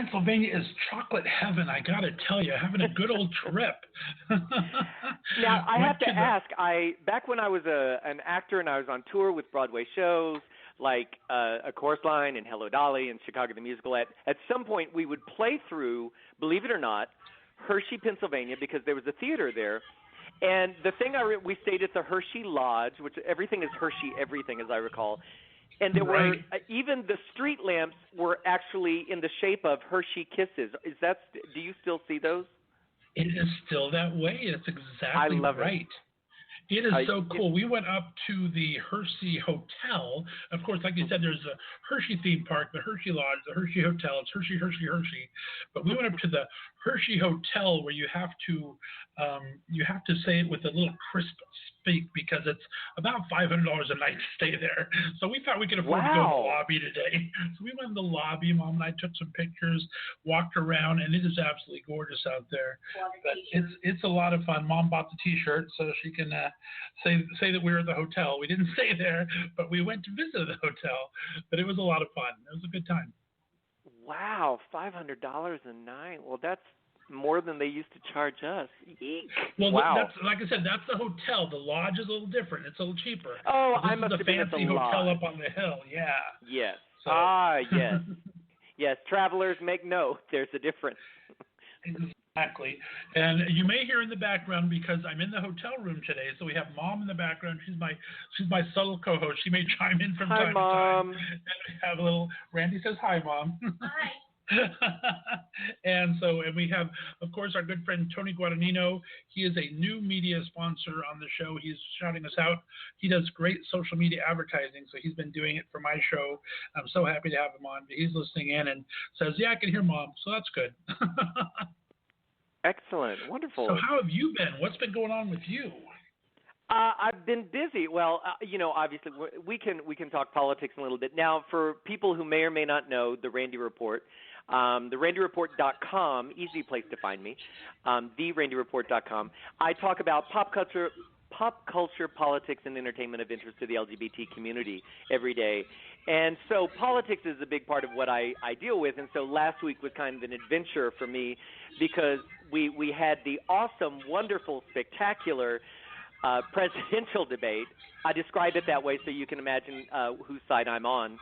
Pennsylvania is chocolate heaven. I got to tell you, having a good old trip. Now, I have to the ask, back when I was an actor and I was on tour with Broadway shows like A Chorus Line and Hello Dolly and Chicago the Musical, at some point we would play through, believe it or not, Hershey, Pennsylvania, because there was a theater there. And the thing we stayed at the Hershey Lodge, which everything is Hershey everything, as I recall. And there were even the street lamps were actually in the shape of Hershey Kisses. Do you still see those? It is still that way. That's exactly I love right. It is so cool. We went up to the Hershey Hotel. Of course, like you said, there's a Hershey theme park, the Hershey Lodge, the Hershey Hotel. It's Hershey, Hershey, Hershey. But we went up to the Hershey Hotel where you have to say it with a little crisp speak because it's about $500 a night to stay there. So we thought we could afford to go to the lobby today. So we went in the lobby. Mom and I took some pictures, walked around, and it is absolutely gorgeous out there. But it's a lot of fun. Mom bought the T-shirt so she can say that we were at the hotel. We didn't stay there, but we went to visit the hotel. But it was a lot of fun. It was a good time. Wow, $500 a night. Well, that's more than they used to charge us. Eek. Well, wow. That's, like I said, that's the hotel. The lodge is a little different. It's a little cheaper. Oh, I must have been at the fancy hotel lodge. up on the hill. Yeah. Yes. So. Yes. Yes, travelers make note. There's a difference. Exactly. And you may hear in the background because I'm in the hotel room today, so we have Mom in the background. She's my subtle co-host. She may chime in from time to time. And we have a little Randy says hi, Mom. Hi. and we have, of course, our good friend Tony Guadagnino. He is a new media sponsor on the show. He's shouting us out. He does great social media advertising, so he's been doing it for my show. I'm so happy to have him on. He's listening in and says, yeah, I can hear Mom, so that's good. Excellent. Wonderful. So how have you been? What's been going on with you? I've been busy. Well, obviously we can talk politics a little bit. Now, for people who may or may not know the Randy Report, therandyreport.com, easy place to find me, therandyreport.com. I talk about pop culture, politics, and entertainment of interest to the LGBT community every day. And so politics is a big part of what I deal with. And so last week was kind of an adventure for me because we had the awesome, wonderful, spectacular presidential debate. I describe it that way so you can imagine whose side I'm on.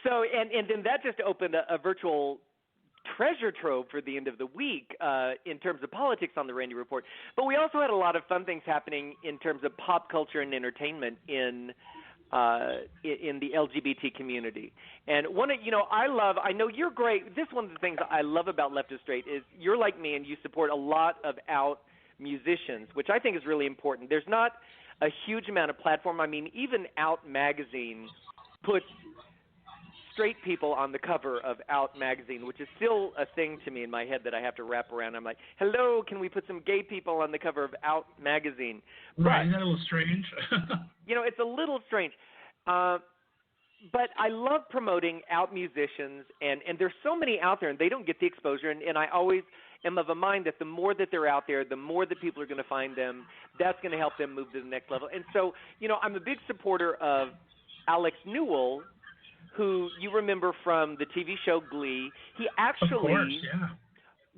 So then that just opened a virtual treasure trove for the end of the week in terms of politics on the Randy Report. But we also had a lot of fun things happening in terms of pop culture and entertainment in the LGBT community. And I know you're great. This is one of the things I love about Left of Straight is you're like me and you support a lot of out musicians, which I think is really important. There's not a huge amount of platform. I mean, even Out Magazine puts straight people on the cover of Out Magazine, which is still a thing to me in my head that I have to wrap around. I'm like, hello, can we put some gay people on the cover of Out Magazine? Right, isn't that a little strange? It's a little strange. But I love promoting out musicians, and there's so many out there, and they don't get the exposure, and I always am of a mind that the more that they're out there, the more that people are going to find them. That's going to help them move to the next level. And so, I'm a big supporter of Alex Newell, who you remember from the TV show Glee. He actually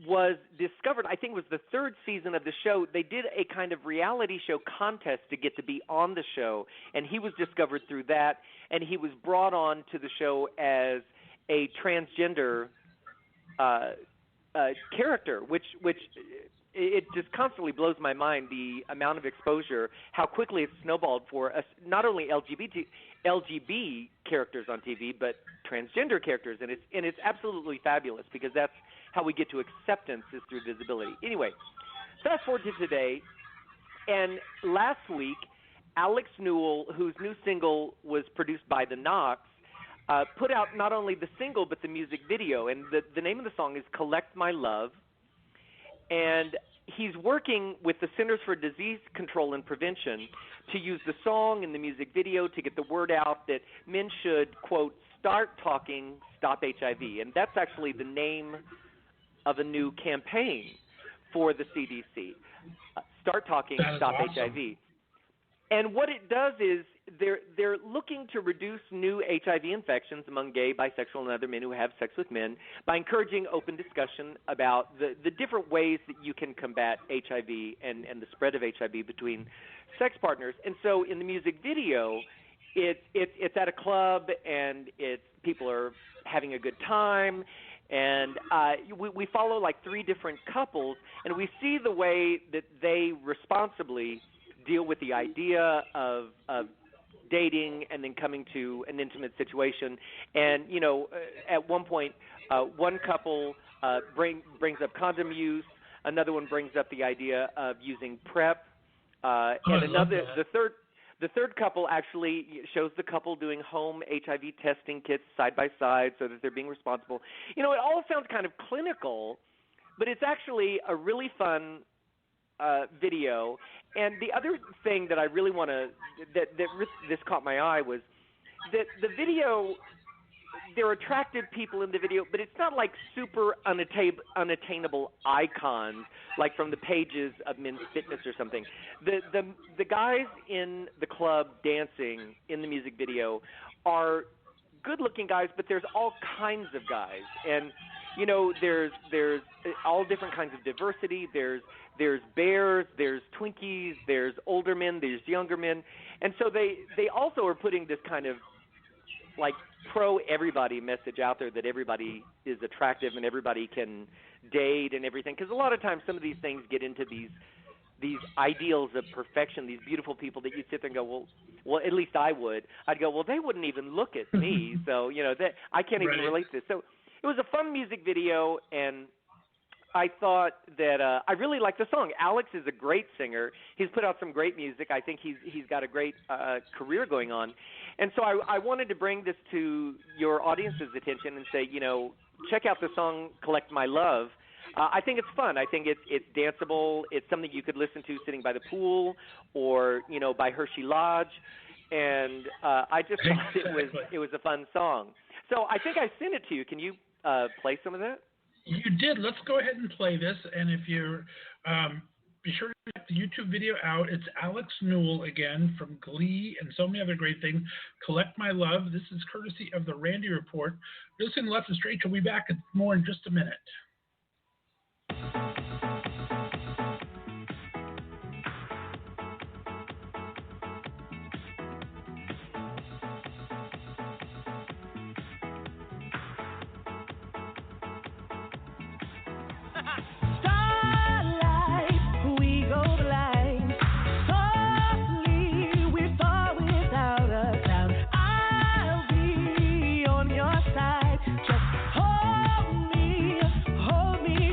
was discovered, I think it was the third season of the show. They did a kind of reality show contest to get to be on the show, and he was discovered through that, and he was brought on to the show as a transgender character, which it just constantly blows my mind, the amount of exposure, how quickly it's snowballed for us, not only LGB characters on TV, but transgender characters, and it's absolutely fabulous because that's how we get to acceptance is through visibility. Anyway, fast forward to today, and last week, Alex Newell, whose new single was produced by The Knox, put out not only the single but the music video, and the name of the song is Collect My Love, and he's working with the Centers for Disease Control and Prevention to use the song and the music video to get the word out that men should, quote, start talking, stop HIV. And that's actually the name of a new campaign for the CDC. Start talking, stop awesome. HIV. And what it does is they're looking to reduce new HIV infections among gay, bisexual, and other men who have sex with men by encouraging open discussion about the different ways that you can combat HIV and the spread of HIV between sex partners. And so in the music video, it's at a club, and people are having a good time, and we follow like 3 different couples, and we see the way that they responsibly deal with the idea of dating and then coming to an intimate situation. And at one point, one couple brings up condom use, another one brings up the idea of using PrEP, and the third couple actually shows the couple doing home HIV testing kits side by side so that they're being responsible. It all sounds kind of clinical, but it's actually a really fun video. And the other thing that I really want to this caught my eye was that the video, there are attractive people in the video, but it's not like super unattainable icons like from the pages of Men's Fitness or something. The guys in the club dancing in the music video are good-looking guys, but there's all kinds of guys, and there's all different kinds of diversity. There's bears, there's Twinkies, there's older men, there's younger men, and so they also are putting this kind of like pro-everybody message out there that everybody is attractive and everybody can date and everything. Because a lot of times some of these things get into these ideals of perfection, these beautiful people that you sit there and go, well, at least I would. I'd go, well, they wouldn't even look at me, so that I can't even relate to this. So it was a fun music video, and I thought that I really like the song. Alex is a great singer. He's put out some great music. I think he's got a great career going on. And so I wanted to bring this to your audience's attention and say, check out the song "Collect My Love." I think it's fun. I think it's danceable. It's something you could listen to sitting by the pool or by Hershey Lodge. And I just thought it was a fun song. So I think I sent it to you. Can you play some of that? You did. Let's go ahead and play this. And if you're, be sure to check the YouTube video out. It's Alex Newell again from Glee and so many other great things. Collect My Love. This is courtesy of the Randy Report. Listen, Left and Straight. We'll be back more in just a minute.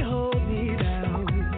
Hold me down.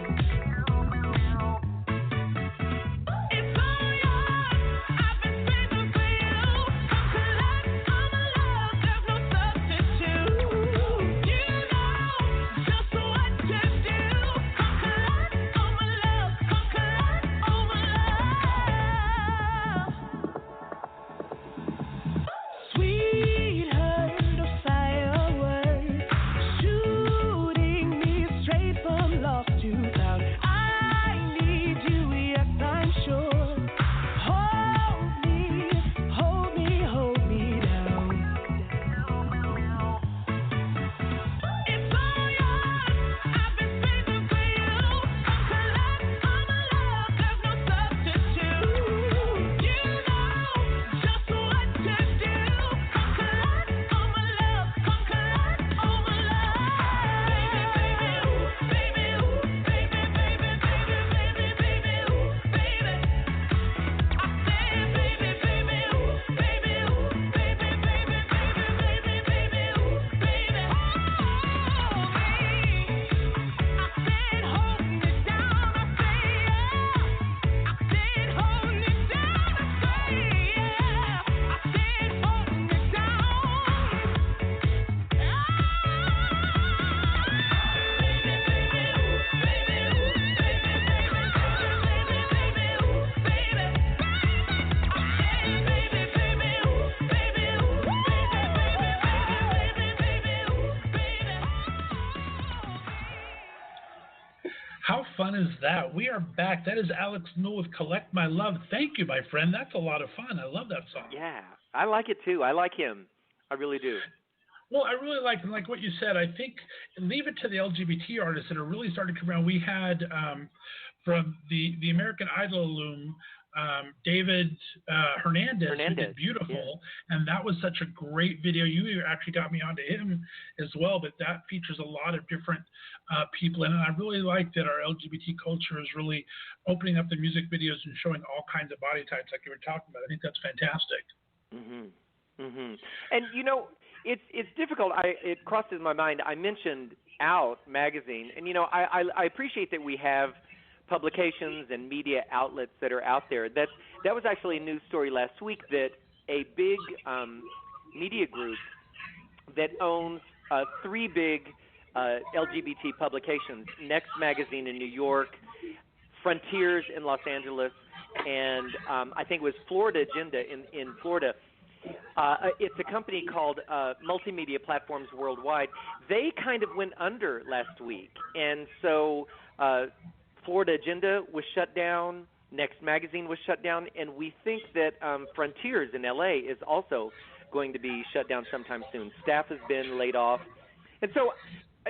How fun is that? We are back. That is Alex Newell with Collect My Love. Thank you, my friend. That's a lot of fun. I love that song. Yeah, I like it too. I like him. I really do. Well, I really like what you said. I think leave it to the LGBT artists that are really starting to come around. We had from the American Idol alum, David Hernandez, who did yeah. Beautiful, and that was such a great video. You actually got me onto him as well, but that features a lot of different people in it. And I really like that our LGBT culture is really opening up the music videos and showing all kinds of body types like you were talking about. I think that's fantastic. And you know, it's difficult. It crosses my mind. I mentioned Out magazine, and you know, I appreciate that we have publications and media outlets that are out there. That was actually a news story last week that a big media group that owns three big LGBT publications: Next Magazine in New York, Frontiers in Los Angeles, and I think it was Florida Agenda in Florida. It's a company called Multimedia Platforms Worldwide. They kind of went under last week, and so Florida Agenda was shut down, Next Magazine was shut down, and we think that Frontiers in L.A. is also going to be shut down sometime soon. Staff has been laid off. And so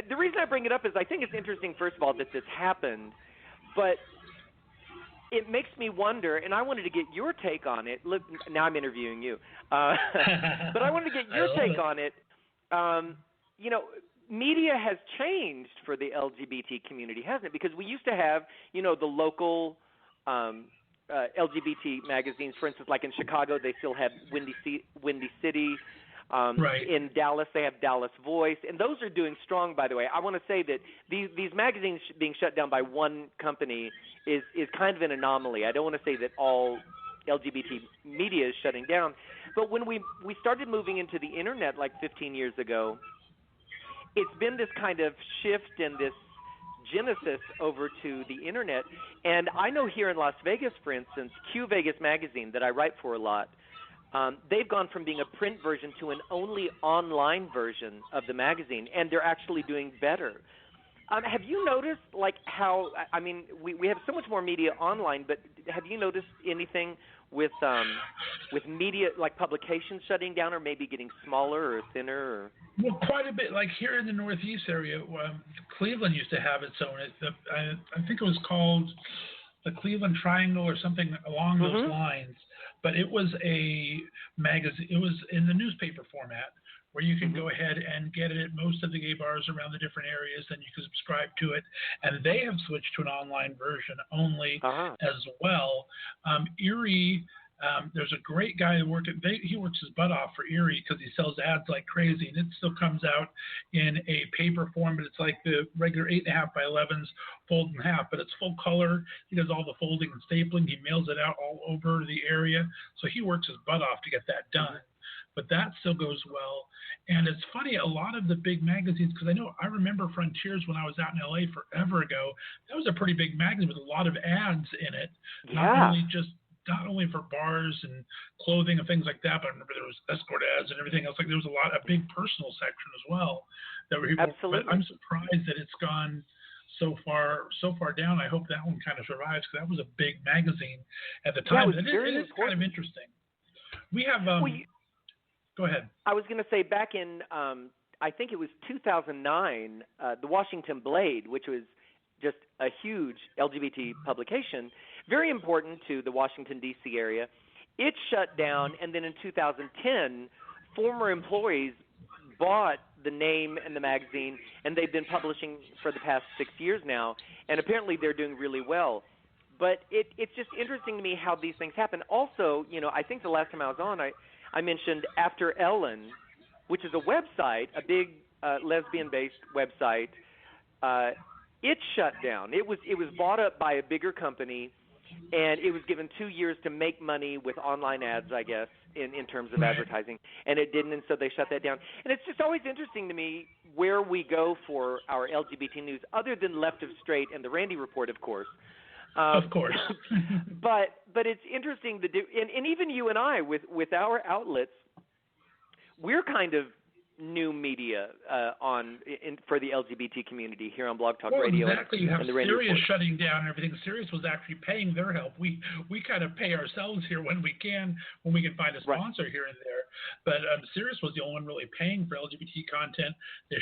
the reason I bring it up is I think it's interesting, first of all, that this happened, but it makes me wonder, and I wanted to get your take on it. Look, now I'm interviewing you. But I wanted to get your take on it. You know, media has changed for the LGBT community, hasn't it? Because we used to have, you know, the local LGBT magazines. For instance, like in Chicago, they still have Windy City. Right. In Dallas, they have Dallas Voice, and those are doing strong, by the way. I want to say that these magazines being shut down by one company is kind of an anomaly. I don't want to say that all LGBT media is shutting down, but when we started moving into the internet like 15 years ago, it's been this kind of shift and this genesis over to the internet. And I know here in Las Vegas, for instance, Q Vegas magazine that I write for a lot, they've gone from being a print version to an only online version of the magazine, and they're actually doing better. Have you noticed, like, how, I mean, we have so much more media online, but have you noticed anything with media, like publications shutting down or maybe getting smaller or thinner? Or? Well, quite a bit. Like here in the Northeast area, Cleveland used to have its own. I think it was called the Cleveland Triangle or something along those lines. But it was a magazine. It was in the newspaper format where you can go ahead and get it at most of the gay bars around the different areas. Then you can subscribe to it. And they have switched to an online version only as well. Erie, there's a great guy who he works his butt off for Erie because he sells ads like crazy. And it still comes out in a paper form, but it's like the regular 8.5 by 11s fold in half, but it's full color. He does all the folding and stapling. He mails it out all over the area. So he works his butt off to get that done. But that still goes well. And it's funny, a lot of the big magazines, because I remember Frontiers when I was out in LA forever ago. That was a pretty big magazine with a lot of ads in it. Yeah. Not only for bars and clothing and things like that, but I remember there was escort ads and everything else. Like there was a big personal section as well. Absolutely. But I'm surprised that it's gone so far down. I hope that one kind of survives because that was a big magazine at the time. Yeah, it is kind of interesting. We have. Go ahead. I was going to say back in, I think it was 2009, the Washington Blade, which was just a huge LGBT publication, very important to the Washington, D.C. area. It shut down, and then in 2010, former employees bought the name and the magazine, and they've been publishing for the past 6 years now, and apparently they're doing really well. But it's just interesting to me how these things happen. Also, you know, I think the last time I was on, I mentioned After Ellen, which is a website, a big lesbian-based website. It shut down. It was bought up by a bigger company, and it was given 2 years to make money with online ads, I guess, in terms of advertising, and it didn't, and so they shut that down. And it's just always interesting to me where we go for our LGBT news, other than Left of Straight and the Randy Report, of course. Of course. but it's interesting to do, and even you and I with our outlets, we're kind of new media for the LGBT community here on Blog Talk Well, Radio exactly. You have and the radio Sirius report. shutting down and everything. Sirius was actually paying their help. We kind of pay ourselves here when we can find a sponsor here and there. But Sirius was the only one really paying for LGBT content. They